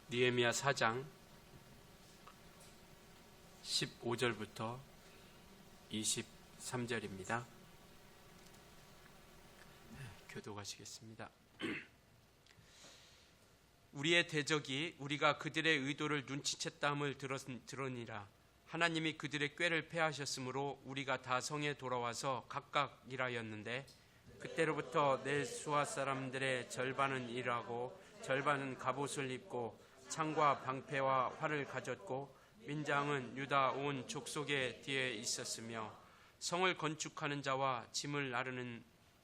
느헤미야 4장 15절부터 23절입니다. 교독하시겠습니다. 우리의 대적이 우리가 그들의 의도를 눈치챘다함을 들으니라. 하나님이 그들의 꾀를 패하셨으므로 우리가 다 성에 돌아와서 각각 일하였는데 그때로부터 내 수하 사람들의 절반은 일하고 절반은 갑옷을 입고 창과 방패와 활을 가졌고 민장은 유다 온 족속의 뒤에 있었으며 성을 건축하는 자와 짐을 나르는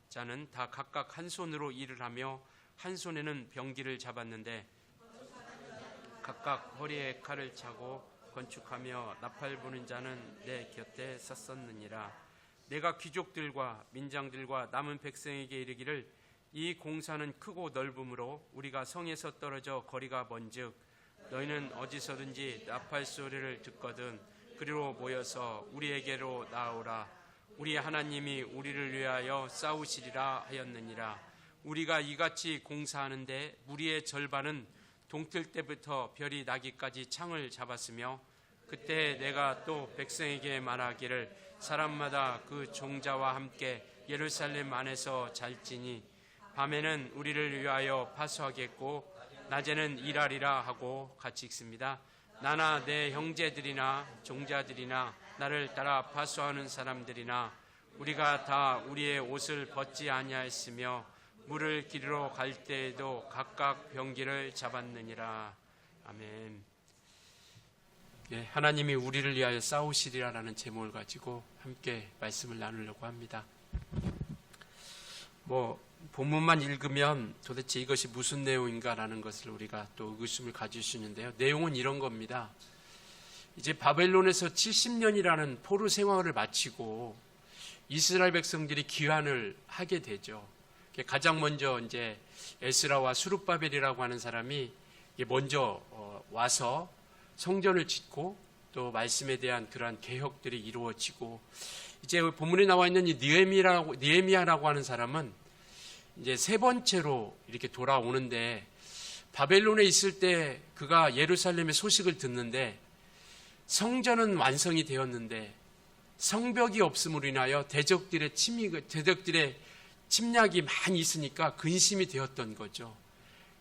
자는 다 각각 한 손으로 일을 하며 한 손에는 병기를 잡았는데 각각 허리에 칼을 차고 건축하며 나팔 부는 자는 내 곁에 섰었느니라. 내가 귀족들과 민장들과 남은 백성에게 이르기를 이 공사는 크고 넓음으로 우리가 성에서 떨어져 거리가 먼즉 너희는 어디서든지 나팔 소리를 듣거든 그리로 모여서 우리에게로 나오라. 우리 하나님이 우리를 위하여 싸우시리라 하였느니라. 우리가 이같이 공사하는데 무리의 절반은 동틀 때부터 별이 나기까지 창을 잡았으며 그때 내가 또 백성에게 말하기를 사람마다 그 종자와 함께 예루살렘 안에서 잘지니 밤에는 우리를 위하여 파수하겠고 낮에는 일하리라 하고 같이 읽습니다. 나나 내 형제들이나 종자들이나 나를 따라 파수하는 사람들이나 우리가 다 우리의 옷을 벗지 아니하였으며 물을 기르러 갈 때에도 각각 병기를 잡았느니라. 아멘. 예, 하나님이 우리를 위하여 싸우시리라라는 제목을 가지고 함께 말씀을 나누려고 합니다. 본문만 읽으면 도대체 이것이 무슨 내용인가라는 것을 우리가 또 의구심을 가질 수 있는데요. 내용은 이런 겁니다. 이제 바벨론에서 70년이라는 포로 생활을 마치고 이스라엘 백성들이 귀환을 하게 되죠. 가장 먼저 이제 에스라와 수룹바벨이라고 하는 사람이 먼저 와서 성전을 짓고 또 말씀에 대한 그러한 개혁들이 이루어지고 이제 본문에 나와 있는 이 느헤미야라고 하는 사람은 이제 세 번째로 이렇게 돌아오는데 바벨론에 있을 때 그가 예루살렘의 소식을 듣는데 성전은 완성이 되었는데 성벽이 없음으로 인하여 대적들의 침략이 많이 있으니까 근심이 되었던 거죠.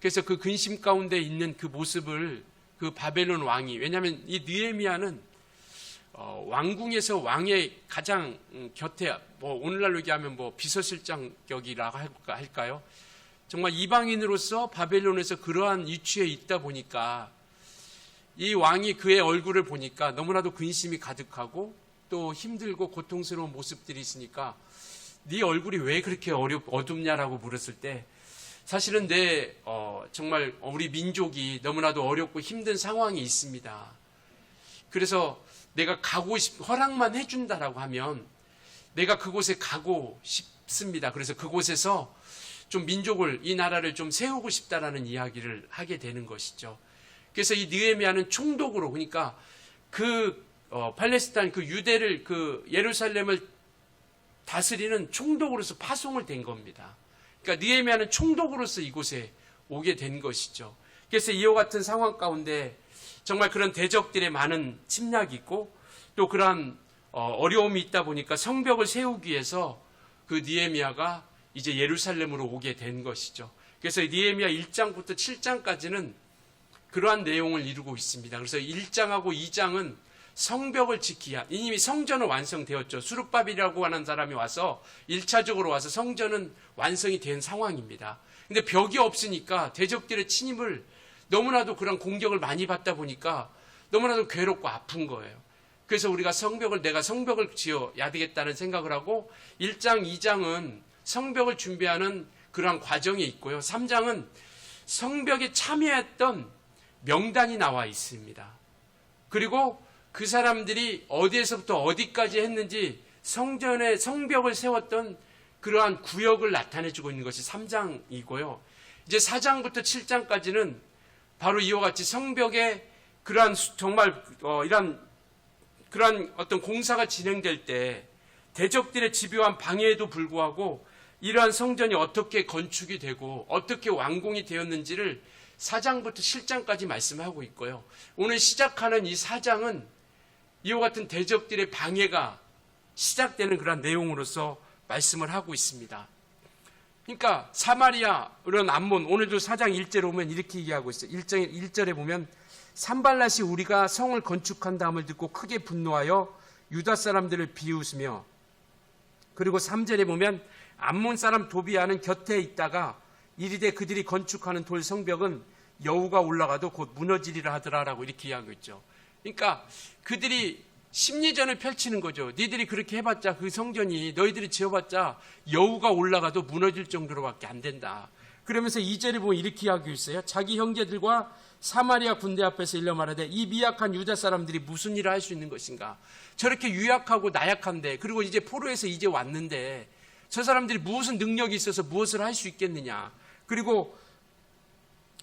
그래서 그 근심 가운데 있는 그 모습을 그 바벨론 왕이, 왜냐하면 이 느헤미야는 왕궁에서 왕의 가장 곁에 오늘날로 얘기하면 비서실장격이라고 할까요? 정말 이방인으로서 바벨론에서 그러한 위치에 있다 보니까 이 왕이 그의 얼굴을 보니까 너무나도 근심이 가득하고 또 힘들고 고통스러운 모습들이 있으니까 네 얼굴이 왜 그렇게 어둡냐라고 물었을 때 사실은 정말 우리 민족이 너무나도 어렵고 힘든 상황이 있습니다. 그래서 내가 허락만 해준다라고 하면 내가 그곳에 가고 싶습니다. 그래서 그곳에서 좀 이 나라를 좀 세우고 싶다라는 이야기를 하게 되는 것이죠. 그래서 이 느헤미야는 총독으로, 그러니까 팔레스타인 유대를 예루살렘을 다스리는 총독으로서 파송을 된 겁니다. 그러니까 느헤미야는 총독으로서 이곳에 오게 된 것이죠. 그래서 이와 같은 상황 가운데 정말 그런 대적들의 많은 침략이 있고 또 그러한 어려움이 있다 보니까 성벽을 세우기 위해서 그 느헤미야가 이제 예루살렘으로 오게 된 것이죠. 그래서 느헤미야 1장부터 7장까지는 그러한 내용을 이루고 있습니다. 그래서 1장하고 2장은 성벽을 지키야. 이미 성전은 완성되었죠. 수룹바벨이라고 하는 사람이 와서 1차적으로 와서 성전은 완성이 된 상황입니다. 근데 벽이 없으니까 대적들의 침입을 너무나도 그런 공격을 많이 받다 보니까 너무나도 괴롭고 아픈 거예요. 그래서 우리가 내가 성벽을 지어야 되겠다는 생각을 하고 1장, 2장은 성벽을 준비하는 그러한 과정이 있고요. 3장은 성벽에 참여했던 명단이 나와 있습니다. 그리고 그 사람들이 어디에서부터 어디까지 했는지 성벽을 세웠던 그러한 구역을 나타내주고 있는 것이 3장이고요. 이제 4장부터 7장까지는 바로 이와 같이 성벽에 그러한 정말 그러한 어떤 공사가 진행될 때 대적들의 집요한 방해에도 불구하고 이러한 성전이 어떻게 건축이 되고 어떻게 완공이 되었는지를 4장부터 7장까지 말씀하고 있고요. 오늘 시작하는 이 4장은 이와 같은 대적들의 방해가 시작되는 그런 내용으로서 말씀을 하고 있습니다. 그러니까 사마리아, 이런 암몬, 오늘도 4장 1절에 보면 이렇게 얘기하고 있어요. 1절에 보면 산발랏이 우리가 성을 건축한다함을 듣고 크게 분노하여 유다 사람들을 비웃으며, 그리고 3절에 보면 암몬 사람 도비아는 곁에 있다가 이르되 그들이 건축하는 돌 성벽은 여우가 올라가도 곧 무너지리라 하더라라고 이렇게 이야기하고 있죠. 그러니까 그들이 심리전을 펼치는 거죠. 니들이 그렇게 해봤자 그 성전이 너희들이 지어봤자 여우가 올라가도 무너질 정도로밖에 안 된다. 그러면서 2절에 보면 이렇게 이야기하고 있어요. 자기 형제들과 사마리아 군대 앞에서 일러 말하되 이 미약한 유다 사람들이 무슨 일을 할 수 있는 것인가. 저렇게 유약하고 나약한데, 그리고 이제 포로에서 이제 왔는데 저 사람들이 무슨 능력이 있어서 무엇을 할 수 있겠느냐. 그리고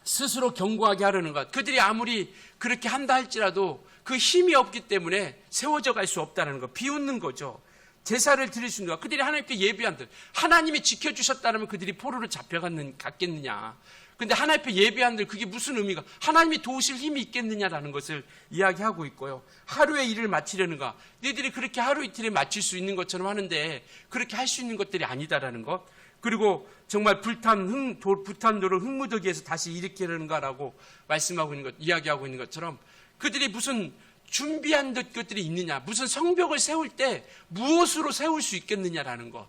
스스로 견고하게 하려는 것. 그들이 아무리 그렇게 한다 할지라도 그 힘이 없기 때문에 세워져 갈 수 없다는 것. 비웃는 거죠. 제사를 드릴 수 있는 것. 그들이 하나님께 예비한 듯. 하나님이 지켜주셨다면 그들이 포로를 잡혀갔겠느냐. 근데 하나님 앞에 예배한들 그게 무슨 의미가, 하나님이 도우실 힘이 있겠느냐라는 것을 이야기하고 있고요. 하루의 일을 마치려는가, 너희들이 그렇게 하루 이틀에 마칠 수 있는 것처럼 하는데 그렇게 할 수 있는 것들이 아니다라는 것. 그리고 정말 불탄 돌을 흙무더기에서 다시 일으키려는가라고 말씀하고 있는 것, 이야기하고 있는 것처럼 그들이 무슨 준비한 것들이 있느냐, 무슨 성벽을 세울 때 무엇으로 세울 수 있겠느냐라는 것.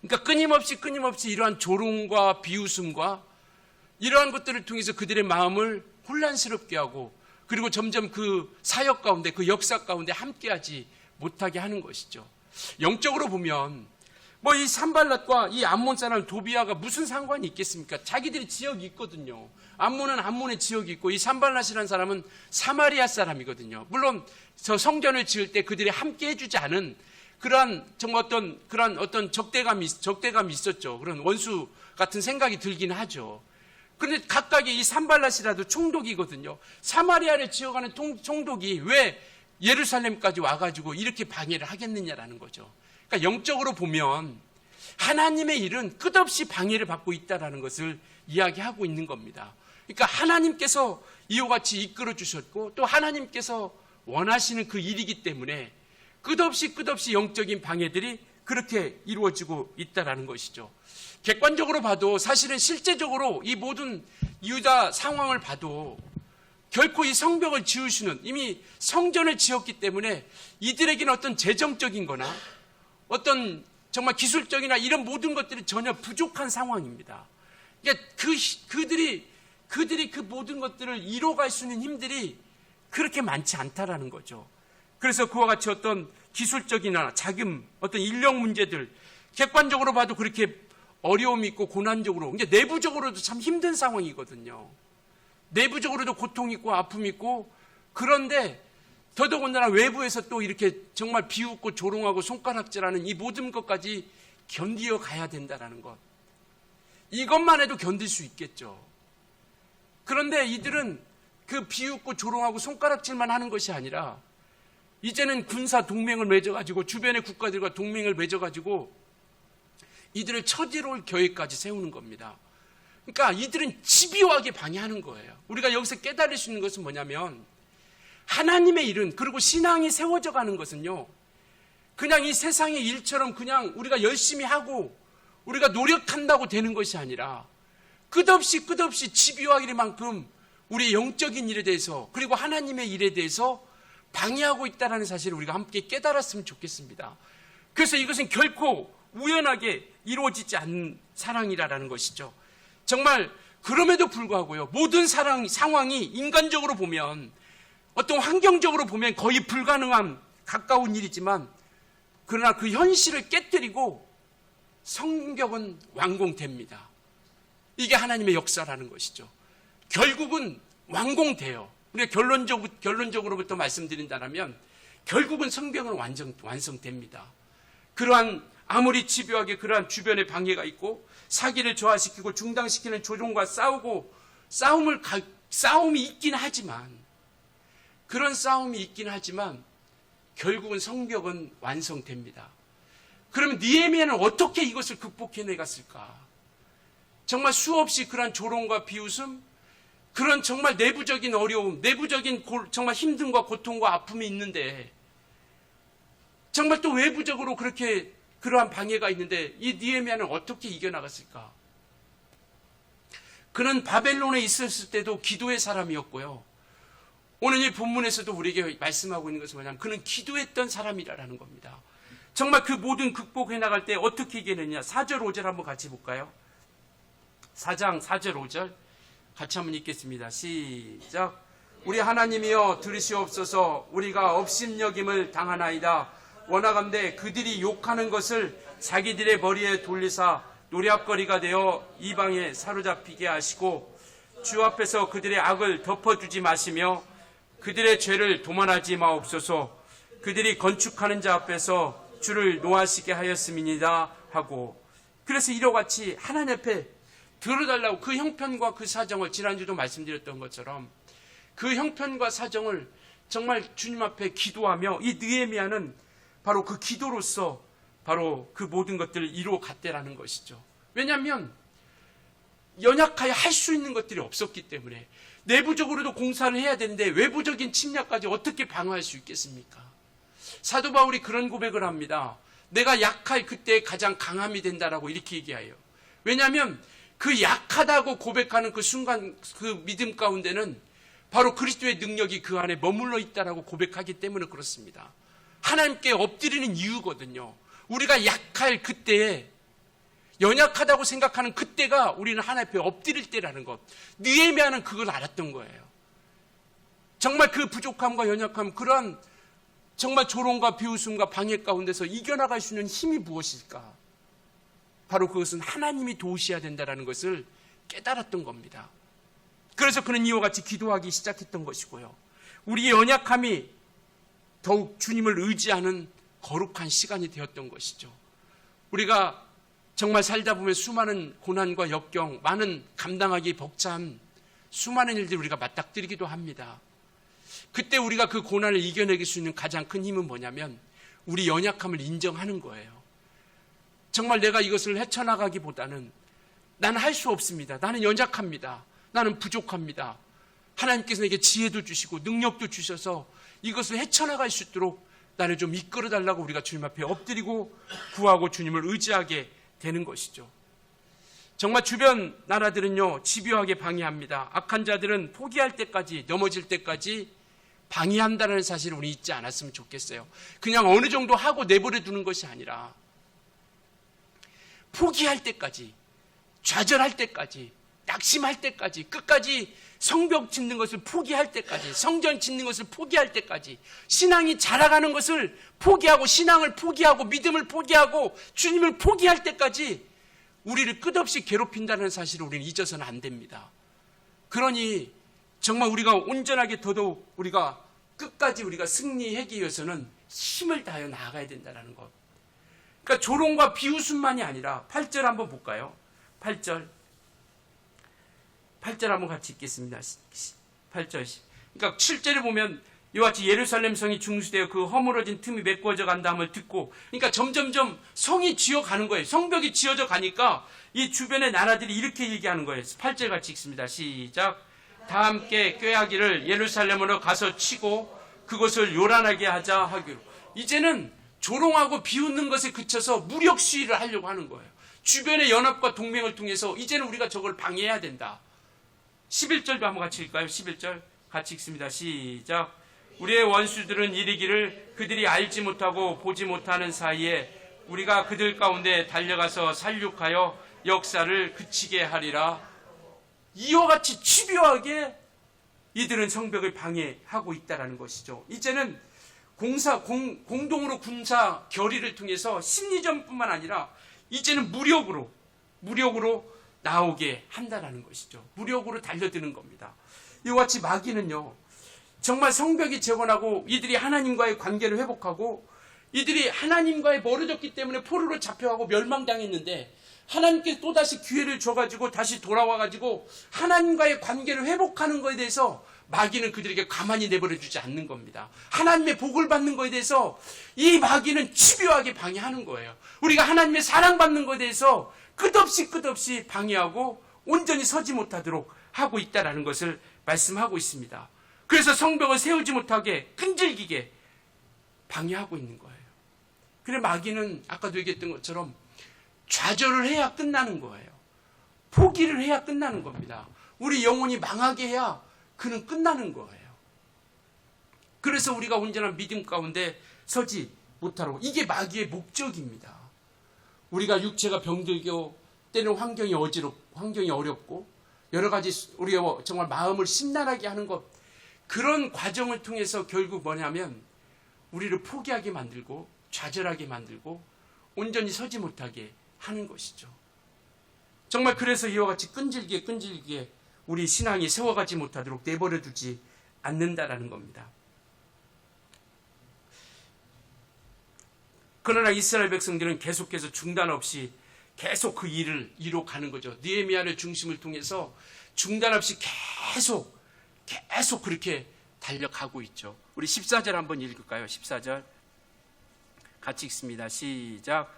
그러니까 끊임없이 이러한 조롱과 비웃음과 이러한 것들을 통해서 그들의 마음을 혼란스럽게 하고, 그리고 점점 그 사역 가운데, 그 역사 가운데 함께하지 못하게 하는 것이죠. 영적으로 보면 뭐 이 산발랏과 이 암몬 사람 도비아가 무슨 상관이 있겠습니까? 자기들이 지역이 있거든요. 암몬은 암몬의 지역이 있고 이 산발랏이라는 사람은 사마리아 사람이거든요. 물론 저 성전을 지을 때 그들이 함께 해주지 않은 그러한 정말 어떤 적대감이 있었죠. 그런 원수 같은 생각이 들긴 하죠. 그런데 각각의 이 산발랏이라도 총독이거든요. 사마리아를 지어가는 총독이 왜 예루살렘까지 와가지고 이렇게 방해를 하겠느냐라는 거죠. 그러니까 영적으로 보면 하나님의 일은 끝없이 방해를 받고 있다는 것을 이야기하고 있는 겁니다. 그러니까 하나님께서 이와 같이 이끌어 주셨고 또 하나님께서 원하시는 그 일이기 때문에 끝없이 영적인 방해들이 그렇게 이루어지고 있다는 것이죠. 객관적으로 봐도 사실은 실제적으로 이 모든 유다 상황을 봐도 결코 이 성벽을 지을 수는, 이미 성전을 지었기 때문에 이들에게는 어떤 재정적인 거나 어떤 정말 기술적이나 이런 모든 것들이 전혀 부족한 상황입니다. 그러니까 그들이 그 모든 것들을 이뤄갈 수 있는 힘들이 그렇게 많지 않다라는 거죠. 그래서 그와 같이 어떤 기술적이나 자금, 어떤 인력 문제들, 객관적으로 봐도 그렇게 어려움이 있고 고난적으로, 그러니까 내부적으로도 참 힘든 상황이거든요. 내부적으로도 고통이 있고 아픔이 있고, 그런데 더더군다나 외부에서 또 이렇게 정말 비웃고 조롱하고 손가락질하는 이 모든 것까지 견디어 가야 된다는 것. 이것만 해도 견딜 수 있겠죠. 그런데 이들은 그 비웃고 조롱하고 손가락질만 하는 것이 아니라 이제는 군사 동맹을 맺어가지고 주변의 국가들과 동맹을 맺어가지고 이들을 처지로울 계획까지 세우는 겁니다. 그러니까 이들은 집요하게 방해하는 거예요. 우리가 여기서 깨달을 수 있는 것은 뭐냐면 하나님의 일은, 그리고 신앙이 세워져 가는 것은요, 그냥 이 세상의 일처럼 그냥 우리가 열심히 하고 우리가 노력한다고 되는 것이 아니라 끝없이 집요하기만큼 우리의 영적인 일에 대해서 그리고 하나님의 일에 대해서 방해하고 있다는 사실을 우리가 함께 깨달았으면 좋겠습니다. 그래서 이것은 결코 우연하게 이루어지지 않는 사랑이라는 것이죠. 정말 그럼에도 불구하고요, 모든 상황이 인간적으로 보면, 어떤 환경적으로 보면 거의 불가능한 가까운 일이지만, 그러나 그 현실을 깨뜨리고 성경은 완공됩니다. 이게 하나님의 역사라는 것이죠. 결국은 완공돼요. 우리가 결론적으로부터 말씀드린다면 결국은 성경은 완성됩니다. 그러한 아무리 집요하게 그러한 주변에 방해가 있고 사기를 저하시키고 중단시키는 조종과 싸움이 있긴 하지만, 그런 싸움이 있긴 하지만 결국은 성경은 완성됩니다. 그러면 느헤미야는 어떻게 이것을 극복해내갔을까? 정말 수없이 그런 조롱과 비웃음, 그런 정말 내부적인 어려움, 내부적인 정말 힘듦과 고통과 아픔이 있는데 정말 또 외부적으로 그렇게 그러한 방해가 있는데 이 느헤미야는 어떻게 이겨나갔을까? 그는 바벨론에 있었을 때도 기도의 사람이었고요. 오늘 이 본문에서도 우리에게 말씀하고 있는 것은 뭐냐면 그는 기도했던 사람이라는 겁니다. 정말 그 모든 극복해 나갈 때 어떻게 이겨냈냐? 4절 5절 한번 같이 볼까요? 4장 4절 5절 같이 한번 읽겠습니다. 시작. 우리 하나님이여 들으시옵소서. 우리가 업심여김을 당하나이다. 원하건대 그들이 욕하는 것을 자기들의 머리에 돌리사 노략거리가 되어 이방에 사로잡히게 하시고 주 앞에서 그들의 악을 덮어주지 마시며 그들의 죄를 도만하지 마옵소서. 그들이 건축하는 자 앞에서 주를 노하시게 하였음이니이다 하고, 그래서 이와 같이 하나님 앞에 들어달라고 그 형편과 그 사정을, 지난주도 말씀드렸던 것처럼 그 형편과 사정을 정말 주님 앞에 기도하며, 이 느헤미야는 바로 그 기도로서 바로 그 모든 것들을 이루어 갔대라는 것이죠. 왜냐하면 연약하여 할 수 있는 것들이 없었기 때문에. 내부적으로도 공사를 해야 되는데 외부적인 침략까지 어떻게 방어할 수 있겠습니까? 사도 바울이 그런 고백을 합니다. 내가 약할 그때 가장 강함이 된다라고 이렇게 얘기해요. 왜냐하면 그 약하다고 고백하는 그 순간, 그 믿음 가운데는 바로 그리스도의 능력이 그 안에 머물러 있다라고 고백하기 때문에 그렇습니다. 하나님께 엎드리는 이유거든요. 우리가 약할 그때에, 연약하다고 생각하는 그때가 우리는 하나님 앞에 엎드릴 때라는 것. 느헤미야는 그걸 알았던 거예요. 정말 그 부족함과 연약함, 그러한 정말 조롱과 비웃음과 방해 가운데서 이겨나갈 수 있는 힘이 무엇일까? 바로 그것은 하나님이 도우셔야 된다는 것을 깨달았던 겁니다. 그래서 그는 이와 같이 기도하기 시작했던 것이고요. 우리의 연약함이 더욱 주님을 의지하는 거룩한 시간이 되었던 것이죠. 우리가 정말 살다 보면 수많은 고난과 역경, 많은 감당하기 벅찬 수많은 일들을 우리가 맞닥뜨리기도 합니다. 그때 우리가 그 고난을 이겨내길 수 있는 가장 큰 힘은 뭐냐면 우리 연약함을 인정하는 거예요. 정말 내가 이것을 헤쳐나가기보다는 나는 할 수 없습니다. 나는 연약합니다. 나는 부족합니다. 하나님께서 내게 지혜도 주시고 능력도 주셔서 이것을 헤쳐나갈 수 있도록 나를 좀 이끌어달라고 우리가 주님 앞에 엎드리고 구하고 주님을 의지하게 되는 것이죠. 정말 주변 나라들은요, 집요하게 방해합니다. 악한 자들은 포기할 때까지, 넘어질 때까지 방해한다는 사실을 우리 잊지 않았으면 좋겠어요. 그냥 어느 정도 하고 내버려 두는 것이 아니라 포기할 때까지, 좌절할 때까지, 낙심할 때까지, 끝까지 성벽 짓는 것을 포기할 때까지, 성전 짓는 것을 포기할 때까지, 신앙이 자라가는 것을 포기하고, 신앙을 포기하고, 믿음을 포기하고, 주님을 포기할 때까지 우리를 끝없이 괴롭힌다는 사실을 우리는 잊어서는 안 됩니다. 그러니 정말 우리가 온전하게 더더욱 우리가 끝까지 우리가 승리하기 위해서는 힘을 다하여 나아가야 된다는 것. 그러니까 조롱과 비웃음만이 아니라 8절 한번 볼까요? 8절 한번 같이 읽겠습니다. 8절. 그러니까 7절에 보면 이와 같이 예루살렘 성이 중수되어 그 허물어진 틈이 메꿔져 간다함을 듣고, 그러니까 점점점 성이 지어가는 거예요. 성벽이 지어져 가니까 이 주변의 나라들이 이렇게 얘기하는 거예요. 8절 같이 읽습니다. 시작. 다 함께 꾀하기를 예루살렘으로 가서 치고 그것을 요란하게 하자 하기로. 이제는 조롱하고 비웃는 것에 그쳐서 무력 시위를 하려고 하는 거예요. 주변의 연합과 동맹을 통해서 이제는 우리가 저걸 방해해야 된다. 11절도 한번 같이 읽을까요? 11절 같이 읽습니다. 시작. 우리의 원수들은 이르기를 그들이 알지 못하고 보지 못하는 사이에 우리가 그들 가운데 달려가서 살육하여 역사를 그치게 하리라. 이와 같이 집요하게 이들은 성벽을 방해하고 있다는 것이죠. 이제는 공동으로 군사 결의를 통해서 심리전뿐만 아니라 이제는 무력으로 나오게 한다는 것이죠. 무력으로 달려드는 겁니다. 이와 같이 마귀는요, 정말 성벽이 재건하고 이들이 하나님과의 관계를 회복하고 이들이 하나님과의 멀어졌기 때문에 포로로 잡혀가고 멸망당했는데 하나님께서 또다시 기회를 줘가지고 다시 돌아와가지고 하나님과의 관계를 회복하는 것에 대해서 마귀는 그들에게 가만히 내버려 두지 않는 겁니다. 하나님의 복을 받는 것에 대해서 이 마귀는 집요하게 방해하는 거예요. 우리가 하나님의 사랑받는 것에 대해서 끝없이 방해하고 온전히 서지 못하도록 하고 있다는 것을 말씀하고 있습니다. 그래서 성벽을 세우지 못하게 끈질기게 방해하고 있는 거예요. 그래 마귀는 아까도 얘기했던 것처럼 좌절을 해야 끝나는 거예요. 포기를 해야 끝나는 겁니다. 우리 영혼이 망하게 해야 그는 끝나는 거예요. 그래서 우리가 온전한 믿음 가운데 서지 못하라고. 이게 마귀의 목적입니다. 우리가 육체가 병들고 때는 환경이 어렵고 여러 가지 우리가 정말 마음을 심란하게 하는 것, 그런 과정을 통해서 결국 뭐냐면 우리를 포기하게 만들고 좌절하게 만들고 온전히 서지 못하게 하는 것이죠. 정말 그래서 이와 같이 끈질기게 우리 신앙이 세워가지 못하도록 내버려두지 않는다라는 겁니다. 그러나 이스라엘 백성들은 계속해서 중단 없이 계속 그 일을 이뤄가는 거죠. 느헤미야를 중심을 통해서 중단 없이 계속 그렇게 달려가고 있죠. 우리 14절 한번 읽을까요? 14절 같이 읽습니다. 시작.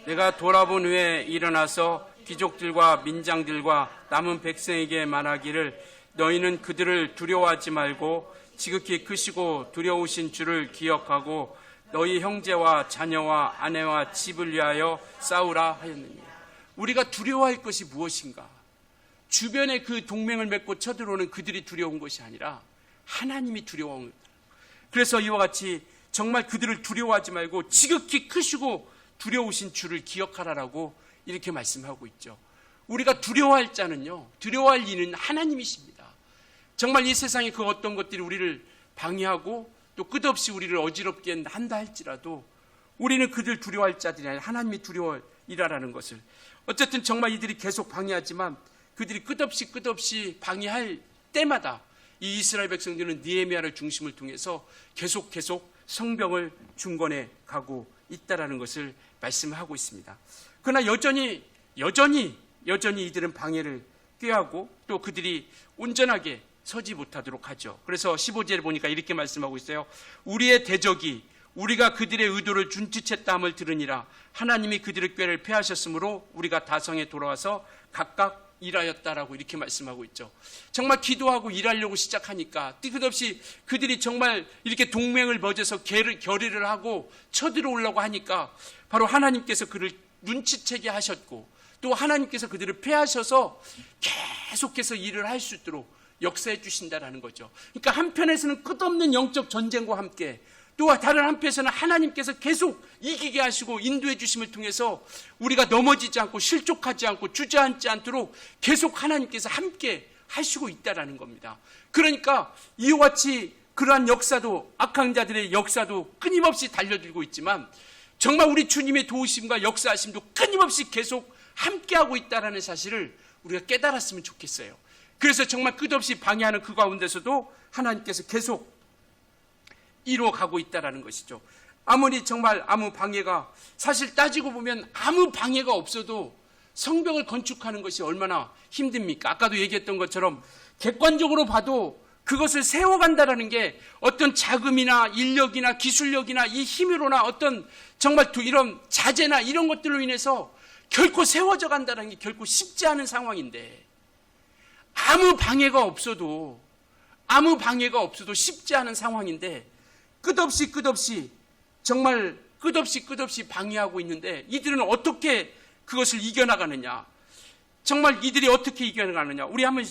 내가 돌아본 후에 일어나서 귀족들과 민장들과 남은 백성에게 말하기를 너희는 그들을 두려워하지 말고 지극히 크시고 두려우신 주를 기억하고 너희 형제와 자녀와 아내와 집을 위하여 싸우라 하였느니라. 우리가 두려워할 것이 무엇인가? 주변에 그 동맹을 맺고 쳐들어오는 그들이 두려운 것이 아니라 하나님이 두려운 것. 그래서 이와 같이 정말 그들을 두려워하지 말고 지극히 크시고 두려우신 주를 기억하라라고 이렇게 말씀하고 있죠. 우리가 두려워할 자는요, 두려워할 이는 하나님이십니다. 정말 이 세상에 그 어떤 것들이 우리를 방해하고 또 끝없이 우리를 어지럽게 한다 할지라도 우리는 그들 두려워할 자들이 아니라 하나님이 두려워이라라는 것을, 어쨌든 정말 이들이 계속 방해하지만 그들이 끝없이 방해할 때마다 이 이스라엘 백성들은 느헤미야를 중심을 통해서 계속 성벽을 중건해 가고 있다라는 것을 말씀하고 있습니다. 그러나 여전히 이들은 방해를 꾀하고 또 그들이 온전하게 서지 못하도록 하죠. 그래서 15절에 보니까 이렇게 말씀하고 있어요. 우리의 대적이 우리가 그들의 의도를 눈치챘다함을 들으니라. 하나님이 그들의 꾀를 패하셨으므로 우리가 다성에 돌아와서 각각 일하였다라고 이렇게 말씀하고 있죠. 정말 기도하고 일하려고 시작하니까 끝없이 그들이 정말 이렇게 동맹을 맺어서 결의를 하고 쳐들어오려고 하니까 바로 하나님께서 그를 눈치채게 하셨고 또 하나님께서 그들을 패하셔서 계속해서 일을 할 수 있도록 역사해 주신다라는 거죠. 그러니까 한편에서는 끝없는 영적 전쟁과 함께 또 다른 한편에서는 하나님께서 계속 이기게 하시고 인도해 주심을 통해서 우리가 넘어지지 않고 실족하지 않고 주저앉지 않도록 계속 하나님께서 함께 하시고 있다라는 겁니다. 그러니까 이와 같이 그러한 역사도, 악한 자들의 역사도 끊임없이 달려들고 있지만 정말 우리 주님의 도우심과 역사하심도 끊임없이 계속 함께하고 있다라는 사실을 우리가 깨달았으면 좋겠어요. 그래서 정말 끝없이 방해하는 그 가운데서도 하나님께서 계속 이루어가고 있다는 것이죠. 아무리 정말 아무 방해가, 사실 따지고 보면 아무 방해가 없어도 성벽을 건축하는 것이 얼마나 힘듭니까? 아까도 얘기했던 것처럼 객관적으로 봐도 그것을 세워간다는 게 어떤 자금이나 인력이나 기술력이나 이 힘으로나 어떤 정말 이런 자재나 이런 것들로 인해서 결코 세워져 간다는 게 결코 쉽지 않은 상황인데 아무 방해가 없어도 쉽지 않은 상황인데 끝없이 정말 끝없이 방해하고 있는데 이들은 어떻게 그것을 이겨나가느냐? 정말 이들이 어떻게 이겨나가느냐? 우리 한번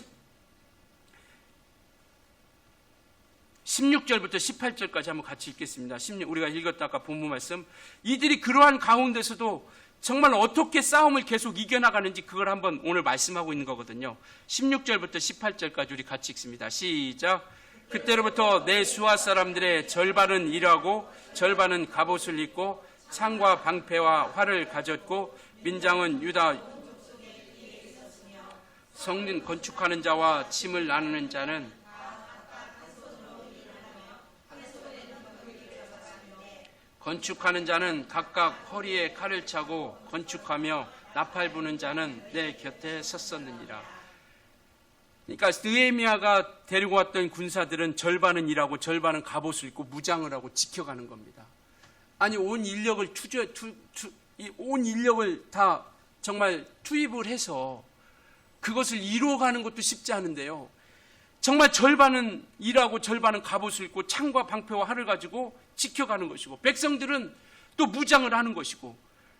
16절부터 18절까지 한번 같이 읽겠습니다. 우리가 읽었다 아까 본문 말씀. 이들이 그러한 가운데서도 정말 어떻게 싸움을 계속 이겨나가는지 그걸 한번 오늘 말씀하고 있는 거거든요. 16절부터 18절까지 우리 같이 읽습니다. 시작. 그때로부터 내 수하 사람들의 절반은 일하고 절반은 갑옷을 입고 창과 방패와 활을 가졌고 민장은 유다 성문 건축하는 자와 침을 나누는 자는 각각 허리에 칼을 차고 건축하며 나팔 부는 자는 내 곁에 섰었느니라. 그러니까 느헤미야가 데리고 왔던 군사들은 절반은 일하고 절반은 갑옷을 입고 무장을 하고 지켜가는 겁니다. 아니 온 인력을 온 인력을 다 정말 투입을 해서 그것을 이루어가는 것도 쉽지 않은데요. 정말 절반은 일하고 절반은 갑옷을 입고 창과 방패와 활을 가지고 지켜가는 것이고, 백성들은 또 무장을 하는 것이고,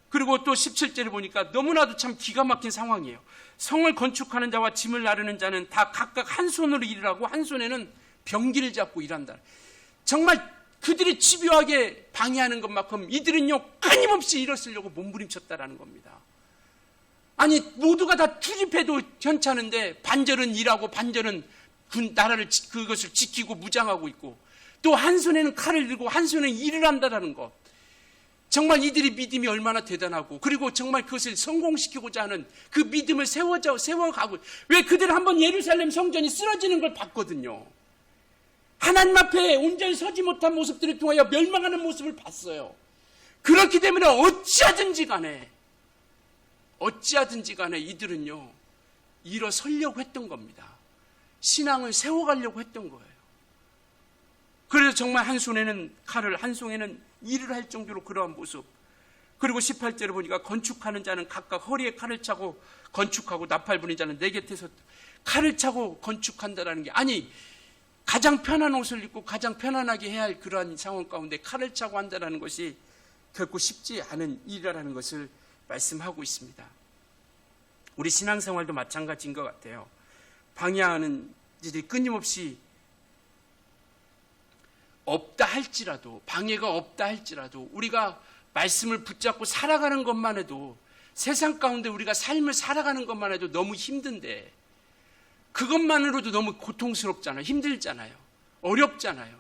그리고 또 17절에 보니까 너무나도 참 기가 막힌 상황이에요. 성을 건축하는 자와 짐을 나르는 자는 다 각각 한 손으로 일을 하고 한 손에는 병기를 잡고 일한다. 정말 그들이 집요하게 방해하는 것만큼 이들은요 끊임없이 일을 쓰려고 몸부림쳤다라는 겁니다. 아니 모두가 다 투입해도 괜찮은데 반절은 일하고 반절은 나라를 그것을 지키고 무장하고 있고, 또 한 손에는 칼을 들고 한 손에는 일을 한다라는 것. 정말 이들이 믿음이 얼마나 대단하고, 그리고 정말 그것을 성공시키고자 하는 그 믿음을 세워가고, 왜 그들 한번 예루살렘 성전이 쓰러지는 걸 봤거든요. 하나님 앞에 온전히 서지 못한 모습들을 통하여 멸망하는 모습을 봤어요. 그렇기 때문에 어찌하든지 간에 이들은요 일어서려고 했던 겁니다. 신앙을 세워가려고 했던 거예요. 그래서 정말 한 손에는 칼을, 한 손에는 일을 할 정도로 그러한 모습. 그리고 18절에 보니까 건축하는 자는 각각 허리에 칼을 차고 건축하고, 나팔 부는 자는 내 곁에서 칼을 차고 건축한다라는 게, 아니 가장 편한 옷을 입고 가장 편안하게 해야 할 그러한 상황 가운데 칼을 차고 한다라는 것이 결코 쉽지 않은 일이라는 것을 말씀하고 있습니다. 우리 신앙생활도 마찬가지인 것 같아요. 방해하는 일이 끊임없이 없다 할지라도, 방해가 없다 할지라도 우리가 말씀을 붙잡고 살아가는 것만 해도, 세상 가운데 우리가 삶을 살아가는 것만 해도 너무 힘든데, 그것만으로도 너무 고통스럽잖아요. 힘들잖아요. 어렵잖아요.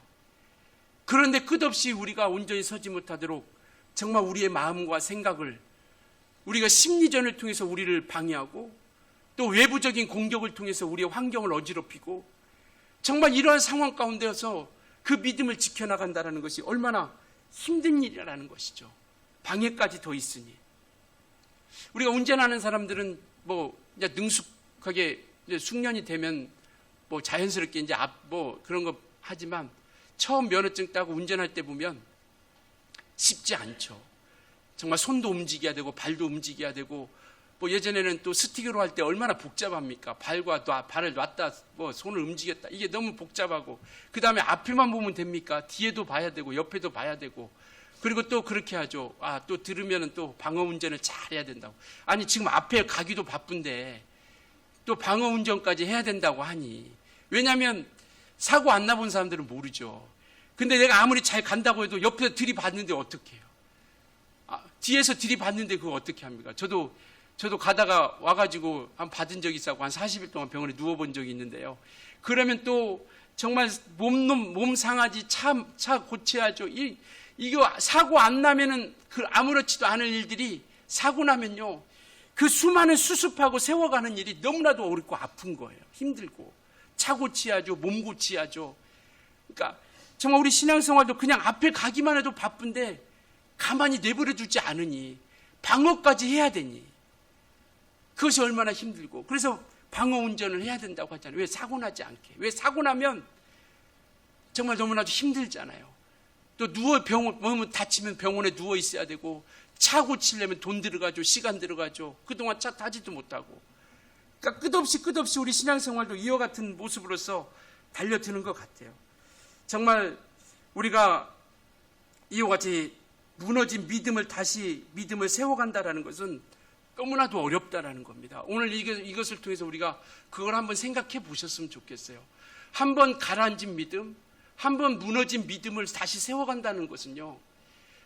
그런데 끝없이 우리가 온전히 서지 못하도록 정말 우리의 마음과 생각을, 우리가 심리전을 통해서 우리를 방해하고, 또 외부적인 공격을 통해서 우리의 환경을 어지럽히고, 정말 이러한 상황 가운데서 그 믿음을 지켜나간다는 것이 얼마나 힘든 일이라는 것이죠. 방해까지 더 있으니. 우리가 운전하는 사람들은 이제 능숙하게 이제 숙련이 되면 자연스럽게 이제 그런 거 하지만, 처음 면허증 따고 운전할 때 보면 쉽지 않죠. 정말 손도 움직여야 되고 발도 움직여야 되고, 예전에는 또 스틱으로 할 때 얼마나 복잡합니까? 발을 놨다 손을 움직였다, 이게 너무 복잡하고, 그 다음에 앞에만 보면 됩니까? 뒤에도 봐야 되고 옆에도 봐야 되고, 그리고 또 그렇게 하죠. 또 들으면은 또 방어 운전을 잘 해야 된다고. 아니 지금 앞에 가기도 바쁜데 또 방어 운전까지 해야 된다고 하니, 왜냐하면 사고 안 나본 사람들은 모르죠. 근데 내가 아무리 잘 간다고 해도 옆에서 들이받는데 어떻게 해요? 뒤에서 들이받는데 그거 어떻게 합니까? 저도 가다가 와가지고 받은 적이 있었고 한 40일 동안 병원에 누워본 적이 있는데요. 그러면 또 정말 몸 상하지, 차 고쳐야죠. 이거 사고 안 나면은 아무렇지도 않을 일들이 사고 나면요, 그 수많은 수습하고 세워가는 일이 너무나도 어렵고 아픈 거예요. 힘들고. 차 고치야죠. 몸 고치야죠. 그러니까 정말 우리 신앙생활도 그냥 앞에 가기만 해도 바쁜데 가만히 내버려 두지 않으니, 방어까지 해야 되니 그것이 얼마나 힘들고, 그래서 방어 운전을 해야 된다고 하잖아요. 왜? 사고 나지 않게. 왜? 사고 나면 정말 너무나도 힘들잖아요. 또 병원 다치면 병원에 누워 있어야 되고, 차 고치려면 돈 들어가죠. 시간 들어가죠. 그동안 차 타지도 못하고. 그러니까 끝없이 우리 신앙생활도 이와 같은 모습으로서 달려드는 것 같아요. 정말 우리가 이와 같이 무너진 믿음을 세워간다라는 것은 너무나도 어렵다라는 겁니다. 오늘 이것을 통해서 우리가 그걸 한번 생각해 보셨으면 좋겠어요. 한번 가라앉은 믿음, 한번 무너진 믿음을 다시 세워간다는 것은요,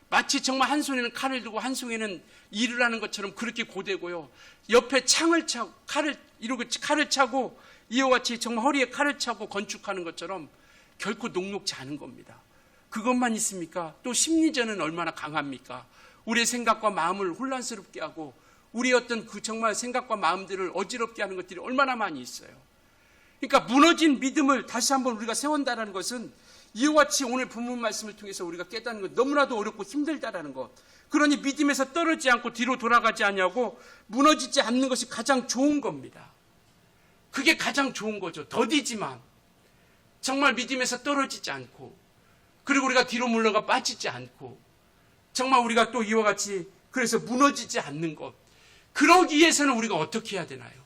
마치 정말 한 손에는 칼을 들고 한 손에는 일을 하는 것처럼 그렇게 고되고요, 옆에 창을 차고 칼을 차고 이와 같이 정말 허리에 칼을 차고 건축하는 것처럼 결코 녹록지 않은 겁니다. 그것만 있습니까? 또 심리전은 얼마나 강합니까? 우리의 생각과 마음을 혼란스럽게 하고 우리의 어떤 그 정말 생각과 마음들을 어지럽게 하는 것들이 얼마나 많이 있어요. 그러니까 무너진 믿음을 다시 한번 우리가 세운다는 것은 이와 같이 오늘 본문 말씀을 통해서 우리가 깨닫는 것, 너무나도 어렵고 힘들다라는 것. 그러니 믿음에서 떨어지지 않고 뒤로 돌아가지 않냐고 무너지지 않는 것이 가장 좋은 겁니다. 그게 가장 좋은 거죠. 더디지만 정말 믿음에서 떨어지지 않고, 그리고 우리가 뒤로 물러가 빠지지 않고, 정말 우리가 또 이와 같이 그래서 무너지지 않는 것. 그러기 위해서는 우리가 어떻게 해야 되나요?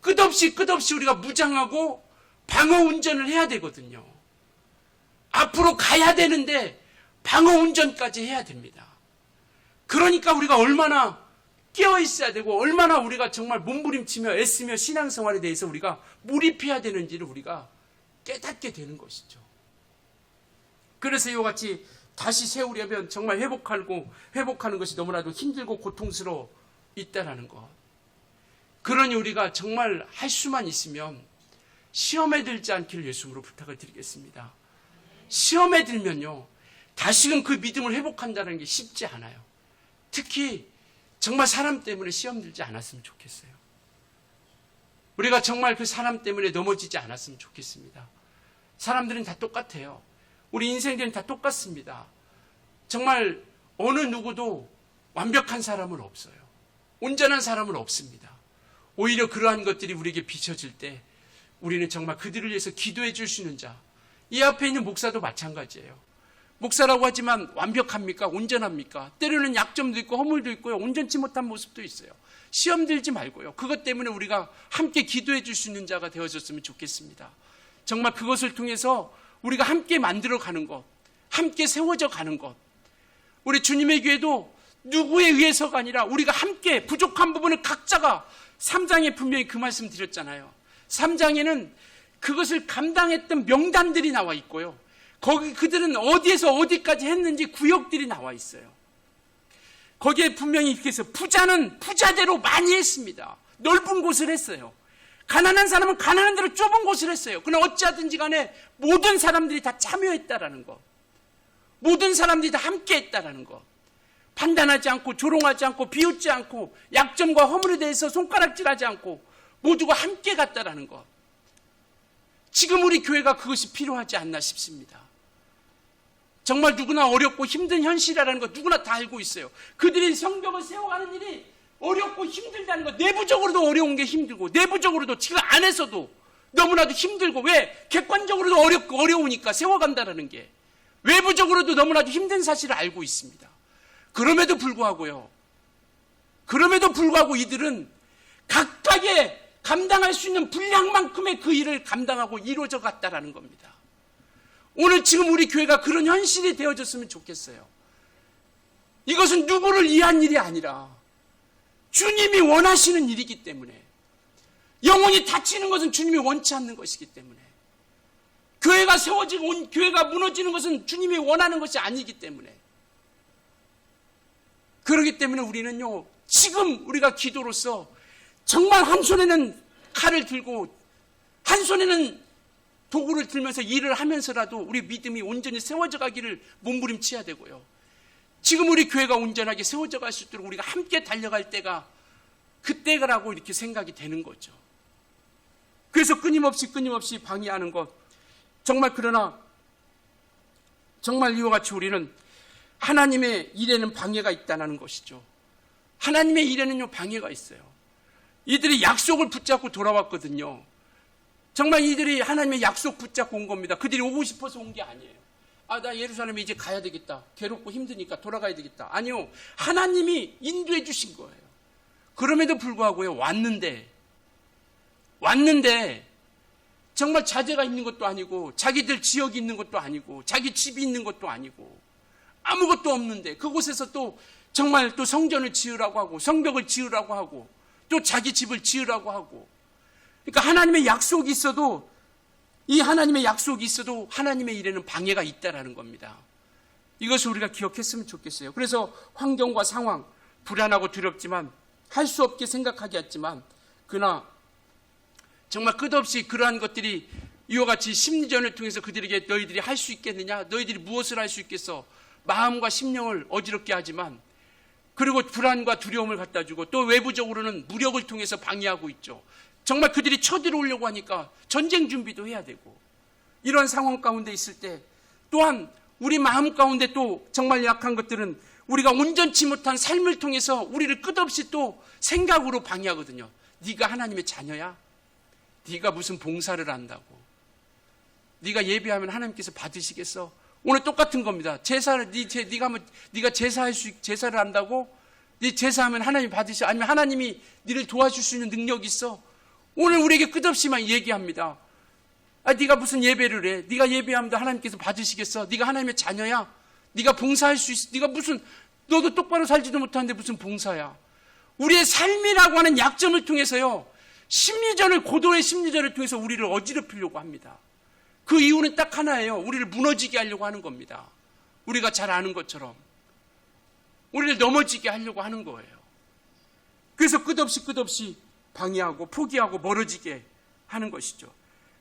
끝없이 우리가 무장하고 방어 운전을 해야 되거든요. 앞으로 가야 되는데 방어 운전까지 해야 됩니다. 그러니까 우리가 얼마나 깨어 있어야 되고, 얼마나 우리가 정말 몸부림치며 애쓰며 신앙생활에 대해서 우리가 몰입해야 되는지를 우리가 깨닫게 되는 것이죠. 그래서 이와 같이 다시 세우려면 정말 회복하는 것이 너무나도 힘들고 고통스러워 있다라는 것. 그러니 우리가 정말 할 수만 있으면 시험에 들지 않기를 예수님으로 부탁을 드리겠습니다. 시험에 들면요, 다시금 그 믿음을 회복한다는 게 쉽지 않아요. 특히 정말 사람 때문에 시험 들지 않았으면 좋겠어요. 우리가 정말 그 사람 때문에 넘어지지 않았으면 좋겠습니다. 사람들은 다 똑같아요. 우리 인생들은 다 똑같습니다. 정말 어느 누구도 완벽한 사람은 없어요. 온전한 사람은 없습니다. 오히려 그러한 것들이 우리에게 비춰질 때 우리는 정말 그들을 위해서 기도해 줄 수 있는 자. 이 앞에 있는 목사도 마찬가지예요. 목사라고 하지만 완벽합니까? 온전합니까? 때로는 약점도 있고 허물도 있고요. 온전치 못한 모습도 있어요. 시험 들지 말고요. 그것 때문에 우리가 함께 기도해 줄 수 있는 자가 되어졌으면 좋겠습니다. 정말 그것을 통해서 우리가 함께 만들어가는 것, 함께 세워져 가는 것. 우리 주님의 교회도 누구에 의해서가 아니라 우리가 함께 부족한 부분을 각자가 3장에 분명히 그 말씀 드렸잖아요. 3장에는 그것을 감당했던 명단들이 나와 있고요. 거기 그들은 어디에서 어디까지 했는지 구역들이 나와 있어요. 거기에 분명히 이렇게 해서 부자는 부자대로 많이 했습니다. 넓은 곳을 했어요. 가난한 사람은 가난한 대로 좁은 곳을 했어요. 그러나 어찌하든지 간에 모든 사람들이 다 참여했다라는 것. 모든 사람들이 다 함께 했다라는 것. 판단하지 않고 조롱하지 않고 비웃지 않고 약점과 허물에 대해서 손가락질하지 않고 모두가 함께 갔다라는 것. 지금 우리 교회가 그것이 필요하지 않나 싶습니다. 정말 누구나 어렵고 힘든 현실이라는 것 누구나 다 알고 있어요. 그들이 성벽을 세워가는 일이 어렵고 힘들다는 것, 내부적으로도 어려운 게 힘들고 내부적으로도 지금 안에서도 너무나도 힘들고, 왜? 객관적으로도 어렵고 어려우니까 세워간다는 게 외부적으로도 너무나도 힘든 사실을 알고 있습니다. 그럼에도 불구하고 이들은 각각의 감당할 수 있는 분량만큼의 그 일을 감당하고 이루어져 갔다라는 겁니다. 오늘 지금 우리 교회가 그런 현실이 되어졌으면 좋겠어요. 이것은 누구를 위한 일이 아니라 주님이 원하시는 일이기 때문에, 영혼이 다치는 것은 주님이 원치 않는 것이기 때문에, 교회가 세워지고 교회가 무너지는 것은 주님이 원하는 것이 아니기 때문에, 그렇기 때문에 우리는요, 지금 우리가 기도로서 정말 한 손에는 칼을 들고 한 손에는 도구를 들면서 일을 하면서라도 우리 믿음이 온전히 세워져 가기를 몸부림쳐야 되고요. 지금 우리 교회가 온전하게 세워져 갈 수 있도록 우리가 함께 달려갈 때가 그때라고 이렇게 생각이 되는 거죠. 그래서 끊임없이 방해하는 것. 정말 그러나 정말 이와 같이 우리는 하나님의 일에는 방해가 있다는 것이죠. 하나님의 일에는요, 방해가 있어요. 이들이 약속을 붙잡고 돌아왔거든요. 정말 이들이 하나님의 약속 붙잡고 온 겁니다. 그들이 오고 싶어서 온 게 아니에요. 나 예루살렘에 이제 가야 되겠다. 괴롭고 힘드니까 돌아가야 되겠다. 아니요. 하나님이 인도해 주신 거예요. 그럼에도 불구하고요, 왔는데 정말 자재가 있는 것도 아니고 자기들 지역이 있는 것도 아니고 자기 집이 있는 것도 아니고 아무것도 없는데 그곳에서 또 정말 또 성전을 지으라고 하고 성벽을 지으라고 하고 또 자기 집을 지으라고 하고, 그러니까 하나님의 약속이 있어도, 이 하나님의 약속이 있어도 하나님의 일에는 방해가 있다라는 겁니다. 이것을 우리가 기억했으면 좋겠어요. 그래서 환경과 상황, 불안하고 두렵지만 할 수 없게 생각하게 했지만, 그러나 정말 끝없이 그러한 것들이 이와 같이 심리전을 통해서 그들에게 너희들이 할 수 있겠느냐, 너희들이 무엇을 할 수 있겠어, 마음과 심령을 어지럽게 하지만, 그리고 불안과 두려움을 갖다 주고 또 외부적으로는 무력을 통해서 방해하고 있죠. 정말 그들이 쳐들어오려고 하니까 전쟁 준비도 해야 되고, 이런 상황 가운데 있을 때 또한 우리 마음 가운데 또 정말 약한 것들은 우리가 온전치 못한 삶을 통해서 우리를 끝없이 또 생각으로 방해하거든요. 네가 하나님의 자녀야? 네가 무슨 봉사를 한다고. 네가 예배하면 하나님께서 받으시겠어? 오늘 똑같은 겁니다. 제사를 네가 제사를 한다고? 네 제사하면 하나님 받으시, 아니면 하나님이 네를 도와줄 수 있는 능력이 있어? 오늘 우리에게 끝없이만 얘기합니다. 네가 무슨 예배를 해? 네가 예배하면 하나님께서 받으시겠어? 네가 하나님의 자녀야? 네가 봉사할 수 있어? 너도 똑바로 살지도 못하는데 무슨 봉사야? 우리의 삶이라고 하는 약점을 통해서요, 고도의 심리전을 통해서 우리를 어지럽히려고 합니다. 그 이유는 딱 하나예요. 우리를 무너지게 하려고 하는 겁니다. 우리가 잘 아는 것처럼 우리를 넘어지게 하려고 하는 거예요. 그래서 끝없이 방해하고 포기하고 멀어지게 하는 것이죠.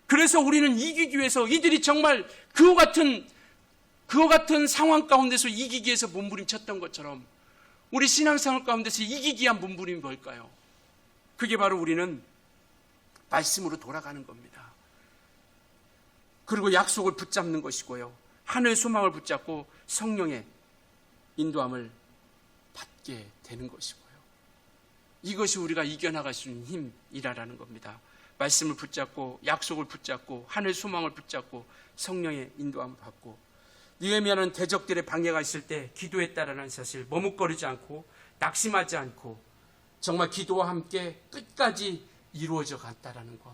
그래서 우리는 이기기 위해서, 이들이 정말 그와 같은 상황 가운데서 이기기 위해서 몸부림쳤던 것처럼 우리 신앙생활 가운데서 이기기 위한 몸부림이 뭘까요? 그게 바로 우리는 말씀으로 돌아가는 겁니다. 그리고 약속을 붙잡는 것이고요, 하늘의 소망을 붙잡고 성령의 인도함을 받게 되는 것이고요. 이것이 우리가 이겨나갈 수 있는 힘이라는 겁니다. 말씀을 붙잡고 약속을 붙잡고 하늘 소망을 붙잡고 성령의 인도함을 받고, 느헤미야는 대적들의 방해가 있을 때 기도했다라는 사실, 머뭇거리지 않고 낙심하지 않고 정말 기도와 함께 끝까지 이루어져 갔다라는 것.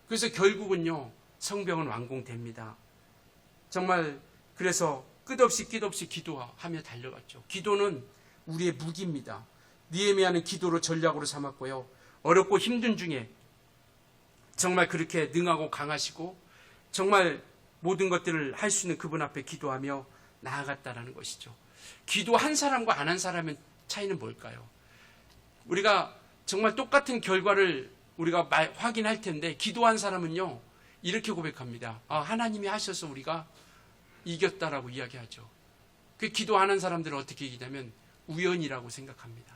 그래서 결국은요, 성벽은 완공됩니다. 정말 그래서 끝없이 기도하며 달려갔죠. 기도는 우리의 무기입니다. 느헤미야는 기도로 전략으로 삼았고요, 어렵고 힘든 중에 정말 그렇게 능하고 강하시고 정말 모든 것들을 할 수 있는 그분 앞에 기도하며 나아갔다라는 것이죠. 기도한 사람과 안 한 사람의 차이는 뭘까요? 우리가 정말 똑같은 결과를 우리가 확인할 텐데, 기도한 사람은요, 이렇게 고백합니다. 하나님이 하셔서 우리가 이겼다라고 이야기하죠. 그 기도하는 사람들은 어떻게 얘기냐면 우연이라고 생각합니다.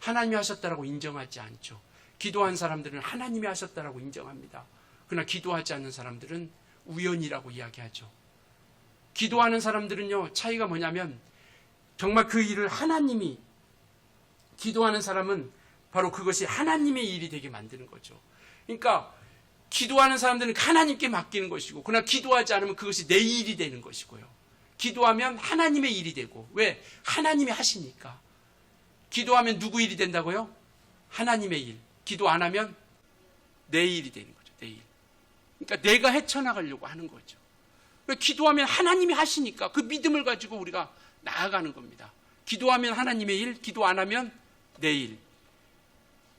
하나님이 하셨다라고 인정하지 않죠. 기도한 사람들은 하나님이 하셨다라고 인정합니다. 그러나 기도하지 않는 사람들은 우연이라고 이야기하죠. 기도하는 사람들은요, 차이가 뭐냐면 정말 그 일을 하나님이, 기도하는 사람은 바로 그것이 하나님의 일이 되게 만드는 거죠. 그러니까 기도하는 사람들은 하나님께 맡기는 것이고, 그러나 기도하지 않으면 그것이 내 일이 되는 것이고요. 기도하면 하나님의 일이 되고, 왜? 하나님이 하시니까. 기도하면 누구 일이 된다고요? 하나님의 일. 기도 안 하면 내 일이 되는 거죠. 내 일. 그러니까 내가 헤쳐나가려고 하는 거죠. 기도하면 하나님이 하시니까 그 믿음을 가지고 우리가 나아가는 겁니다. 기도하면 하나님의 일, 기도 안 하면 내 일.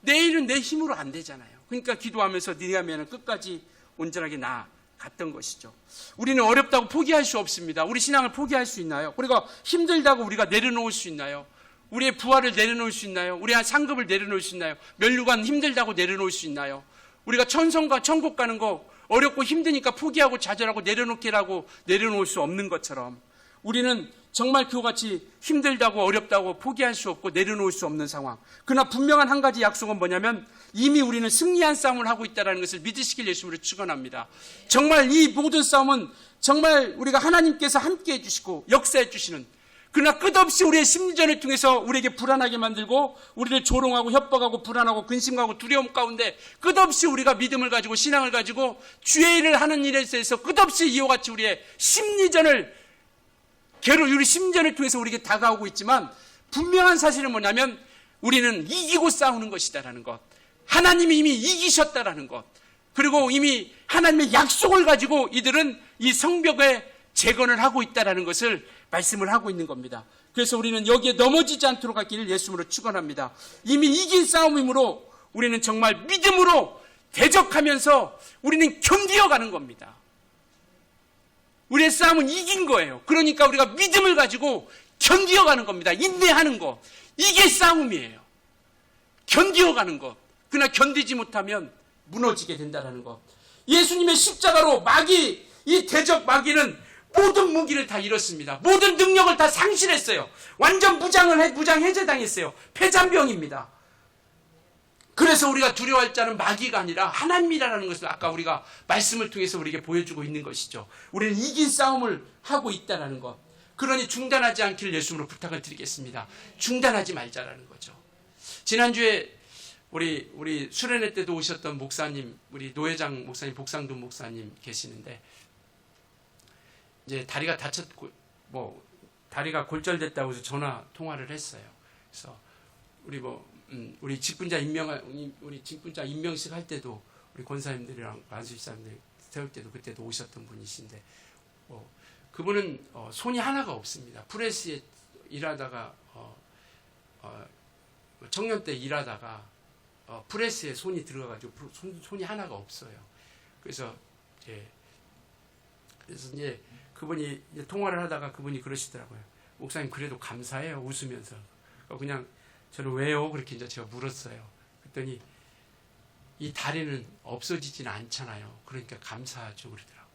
내 일은 내 힘으로 안 되잖아요. 그러니까 기도하면서 느헤미야는 끝까지 온전하게 나아갔던 것이죠. 우리는 어렵다고 포기할 수 없습니다. 우리 신앙을 포기할 수 있나요? 그리고 힘들다고 우리가 내려놓을 수 있나요? 우리의 부활을 내려놓을 수 있나요? 우리의 상급을 내려놓을 수 있나요? 면류관 힘들다고 내려놓을 수 있나요? 우리가 천성과 천국 가는 거 어렵고 힘드니까 포기하고 좌절하고 내려놓기라고 내려놓을 수 없는 것처럼, 우리는 정말 그와 같이 힘들다고 어렵다고 포기할 수 없고 내려놓을 수 없는 상황. 그러나 분명한 한 가지 약속은 뭐냐면 이미 우리는 승리한 싸움을 하고 있다는 것을 믿으시길 예수님으로 축원합니다. 정말 이 모든 싸움은 정말 우리가 하나님께서 함께해 주시고 역사해 주시는, 그러나 끝없이 우리의 심리전을 통해서 우리에게 불안하게 만들고 우리를 조롱하고 협박하고 불안하고 근심하고 두려움 가운데 끝없이 우리가 믿음을 가지고 신앙을 가지고 주의 일을 하는 일에 있어서 끝없이 이와 같이 우리의 심리전을 우리 심리전을 통해서 우리에게 다가오고 있지만, 분명한 사실은 뭐냐면 우리는 이기고 싸우는 것이다라는 것, 하나님이 이미 이기셨다라는 것, 그리고 이미 하나님의 약속을 가지고 이들은 이 성벽에 재건을 하고 있다라는 것을 말씀을 하고 있는 겁니다. 그래서 우리는 여기에 넘어지지 않도록 하기를 예수님으로 축원합니다. 이미 이긴 싸움이므로 우리는 정말 믿음으로 대적하면서 우리는 견디어가는 겁니다. 우리의 싸움은 이긴 거예요. 그러니까 우리가 믿음을 가지고 견디어가는 겁니다. 인내하는 거, 이게 싸움이에요. 견디어가는 것. 그러나 견디지 못하면 무너지게 된다는 것. 예수님의 십자가로 이 대적 마귀는 모든 무기를 다 잃었습니다. 모든 능력을 다 상실했어요. 완전 무장 해제당했어요. 패잔병입니다. 그래서 우리가 두려워할 자는 마귀가 아니라 하나님이라는 것을 아까 우리가 말씀을 통해서 우리에게 보여주고 있는 것이죠. 우리는 이긴 싸움을 하고 있다는 것. 그러니 중단하지 않기를 예수님으로 부탁을 드리겠습니다. 중단하지 말자라는 거죠. 지난주에 우리 수련회 때도 오셨던 목사님, 우리 노회장 목사님, 복상돈 목사님 계시는데, 이제 다리가 다쳤고, 다리가 골절됐다고 해서 전화 통화를 했어요. 그래서 우리 직분자 임명식 할 때도 우리 권사님들이랑 안수집사님들 세울 때도 그때도 오셨던 분이신데, 그분은 손이 하나가 없습니다. 프레스에 일하다가 청년 때 일하다가 프레스에 손이 들어가지고 손이 하나가 없어요. 그래서 이제 그분이 이제 통화를 하다가 그분이 그러시더라고요. 목사님 그래도 감사해요. 웃으면서. 그냥 저는 왜요? 그렇게 이제 제가 물었어요. 그랬더니 이 다리는 없어지지는 않잖아요. 그러니까 감사하죠. 그러더라고요.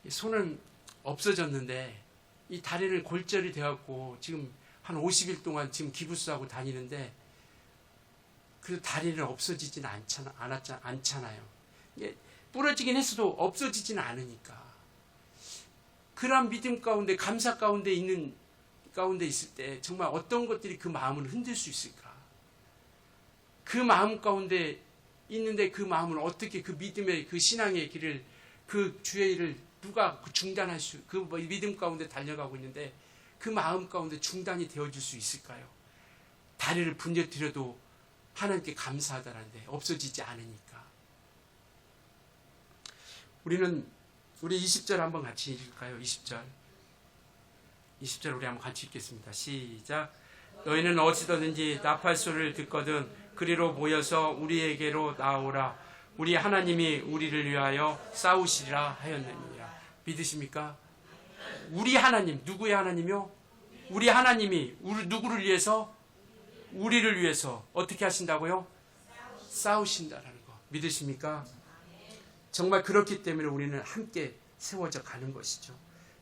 이 손은 없어졌는데 이 다리는 골절이 되었고 지금 한 50일 동안 지금 기부스하고 다니는데 그 다리는 없어지지는 않잖아요. 이게 부러지긴 했어도 없어지지는 않으니까. 그런 믿음 가운데 감사 가운데 있을 때 정말 어떤 것들이 그 마음을 흔들 수 있을까? 그 마음 가운데 있는데 그 마음을 어떻게 그 믿음의 그 신앙의 길을 그 주의 일을 누가 중단할 그 믿음 가운데 달려가고 있는데 그 마음 가운데 중단이 되어줄 수 있을까요? 다리를 분열드려도 하나님께 감사하다는데 없어지지 않으니까. 우리 20절 한번 같이 읽을까요? 20절 우리 한번 같이 읽겠습니다. 시작. 너희는 어디서든지 나팔 소리를 듣거든 그리로 모여서 우리에게로 나오라. 우리 하나님이 우리를 위하여 싸우시리라 하였느니라. 믿으십니까? 우리 하나님, 누구의 하나님이요? 우리 하나님이 누구를 위해서? 우리를 위해서 어떻게 하신다고요? 싸우신다라는 거 믿으십니까? 정말 그렇기 때문에 우리는 함께 세워져 가는 것이죠.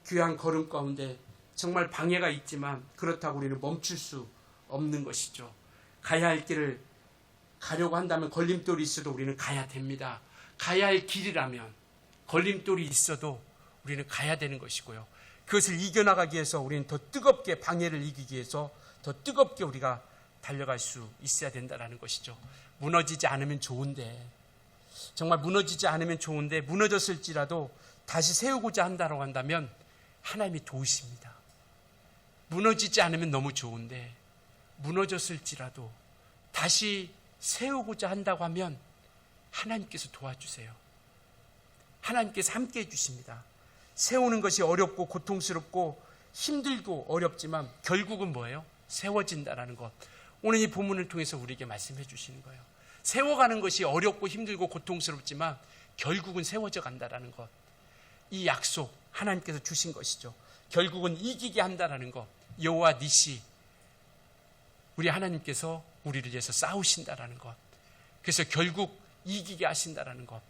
귀한 걸음 가운데 정말 방해가 있지만 그렇다고 우리는 멈출 수 없는 것이죠. 가야 할 길을 가려고 한다면 걸림돌이 있어도 우리는 가야 됩니다. 가야 할 길이라면 걸림돌이 있어도 우리는 가야 되는 것이고요. 그것을 이겨나가기 위해서 우리는 더 뜨겁게 방해를 이기기 위해서 더 뜨겁게 우리가 달려갈 수 있어야 된다는 것이죠. 무너지지 않으면 좋은데 정말 무너지지 않으면 좋은데 무너졌을지라도 다시 세우고자 한다고 한다면 하나님이 도우십니다. 무너지지 않으면 너무 좋은데 무너졌을지라도 다시 세우고자 한다고 하면 하나님께서 도와주세요. 하나님께서 함께 해주십니다. 세우는 것이 어렵고 고통스럽고 힘들고 어렵지만 결국은 뭐예요? 세워진다는 것. 오늘 이 본문을 통해서 우리에게 말씀해 주시는 거예요. 세워가는 것이 어렵고 힘들고 고통스럽지만 결국은 세워져 간다는 것. 이 약속 하나님께서 주신 것이죠. 결국은 이기게 한다는 것. 여호와 니시, 우리 하나님께서 우리를 위해서 싸우신다는 것. 그래서 결국 이기게 하신다는 것.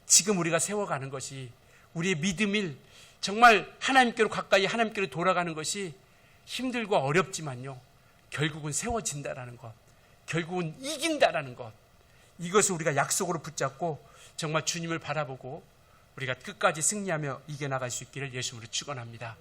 지금 우리가 세워가는 것이 우리의 믿음일, 정말 하나님께로 가까이 하나님께로 돌아가는 것이 힘들고 어렵지만요, 결국은 세워진다는 것, 결국은 이긴다는 것, 이것을 우리가 약속으로 붙잡고 정말 주님을 바라보고 우리가 끝까지 승리하며 이겨나갈 수 있기를 예수님으로 축원합니다.